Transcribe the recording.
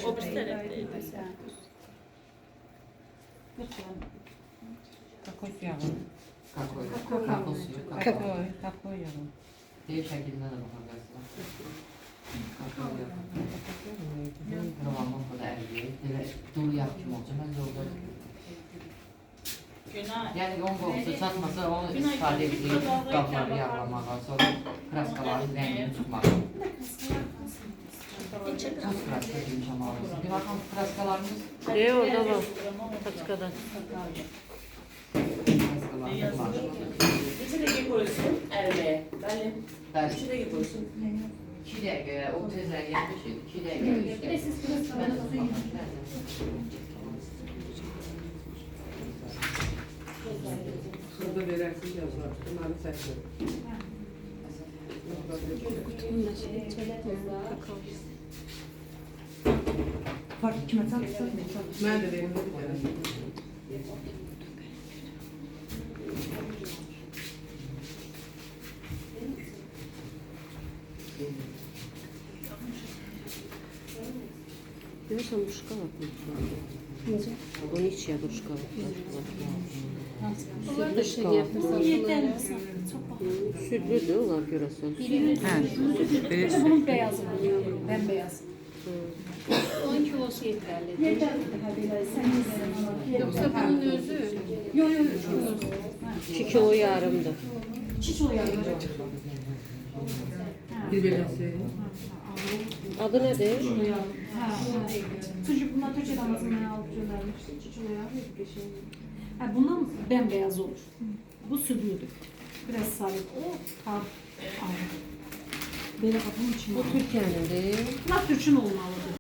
O bir taraftaydı. Kakao yağı. Kakao suyu. Kakao yağı. Değişik şekilde de bakabilirsiniz. Kakao yağı. Kıvamı bu da eriyip. Dolu yağ kim olacak? Bence orada. Günah. Yani on kokusu çatmasa onu istifade edip kapları yağlamağa, sonra kraskaların rengini tutmağa. Toz kraska demiş ama orası. Bir bakalım kraskalarımız. Orada var. Paçkadan. Kraskalarımız var. İçindeki koysun ermeye. Ben İçindeki koysun. 2 dakika, o tezler gelmiş. 2 dakika, 3 dakika. Burada verersiniz yazılar. Bunları seçin. Fark kime tanıştın? Ben de benim bir tane. Görürsen muşka var. Onu hiç ya muşka var. Yeter. Sütlü de onlar görürsen. Bunun beyazı var. Bembeyaz. 10 kilosu yeterli. Yeter. Yoksa bunun özü Yok. 2 kilo yarımdı. Çiç oluyor. Bir belası. Adı nedir? Çocuk bunlar Türkçe damlasından alıp göndermişti. Çiç oluyor. Ha, bundan bembeyaz olur. Bu sütlüdür. Biraz sarı. O tam aynı. Böyle kapının içinde. Bu Türkiye'nin değil. Bunlar Türkçün olmalıdır.